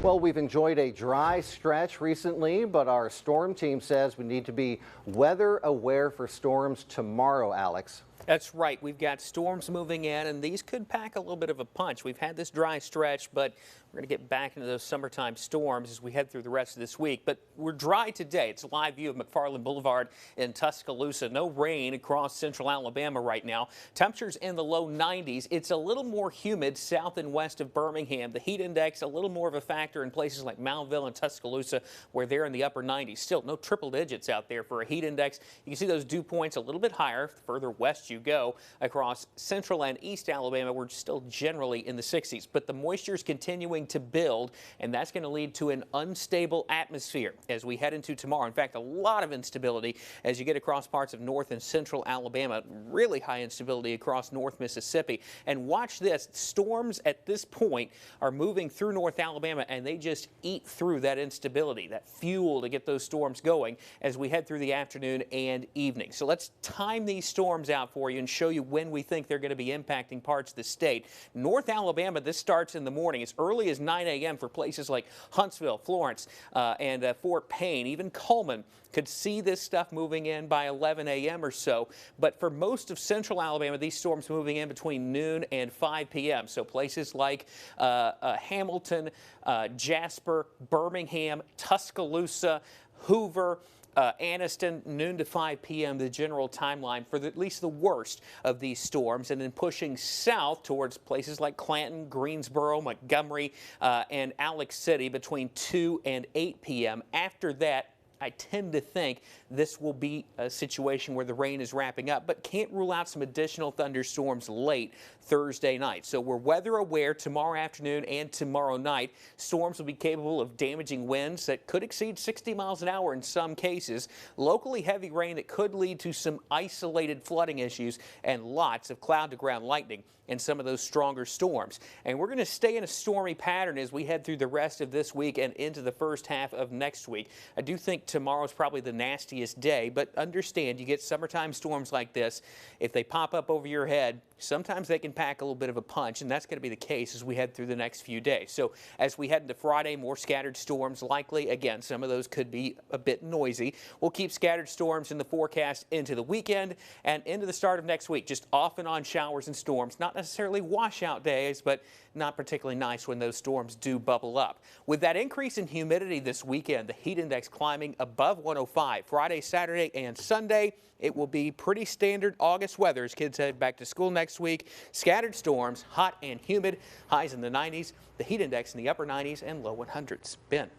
Well, we've enjoyed a dry stretch recently, but our storm team says we need to be weather aware for storms tomorrow, Alex. That's right. We've got storms moving in, and these could pack a little bit of a punch. We've had this dry stretch, but we're going to get back into those summertime storms as we head through the rest of this week. But we're dry today. It's a live view of McFarland Boulevard in Tuscaloosa. No rain across central Alabama right now. Temperatures in the low 90s. It's a little more humid south and west of Birmingham. The heat index a little more of a factor in places like Mountville and Tuscaloosa, where they're in the upper 90s. Still no triple digits out there for a heat index. You can see those dew points a little bit higher the further west you go. Across central and east Alabama, we're still generally in the 60s, but the moisture is continuing to build, and that's going to lead to an unstable atmosphere as we head into tomorrow. In fact, a lot of instability as you get across parts of north and central Alabama. Really high instability across north Mississippi. And watch this. Storms at this point are moving through north Alabama, and they just eat through that instability, that fuel to get those storms going as we head through the afternoon and evening. So let's time these storms out for you and show you when we think they're going to be impacting parts of the state. North Alabama, this starts in the morning as early as 9 a.m. for places like Huntsville, Florence, and Fort Payne. Even Coleman could see this stuff moving in by 11 a.m. or so. But for most of central Alabama, these storms moving in between noon and 5 p.m. So places like Hamilton, Jasper, Birmingham, Tuscaloosa, Hoover, Anniston, noon to 5 p.m., the general timeline for at least the worst of these storms, and then pushing south towards places like Clanton, Greensboro, Montgomery, and Alex City between 2 and 8 p.m. After that, I tend to think this will be a situation where the rain is wrapping up, but can't rule out some additional thunderstorms late Thursday night. So we're weather aware tomorrow afternoon and tomorrow night. Storms will be capable of damaging winds that could exceed 60 miles an hour in some cases. Locally heavy rain that could lead to some isolated flooding issues and lots of cloud to ground lightning in some of those stronger storms. And we're going to stay in a stormy pattern as we head through the rest of this week and into the first half of next week. I do think tomorrow's probably the nastiest day, but understand you get summertime storms like this. If they pop up over your head, sometimes they can pack a little bit of a punch, and that's going to be the case as we head through the next few days. So as we head into Friday, more scattered storms likely. Again, some of those could be a bit noisy. We'll keep scattered storms in the forecast into the weekend and into the start of next week. Just off and on showers and storms. Not necessarily washout days, but not particularly nice when those storms do bubble up. With that increase in humidity this weekend, the heat index climbing above 105 Friday, Saturday, and Sunday. It will be pretty standard August weather as kids head back to school next week. Scattered storms, hot and humid, highs in the 90s, the heat index in the upper 90s and low 100s. Ben.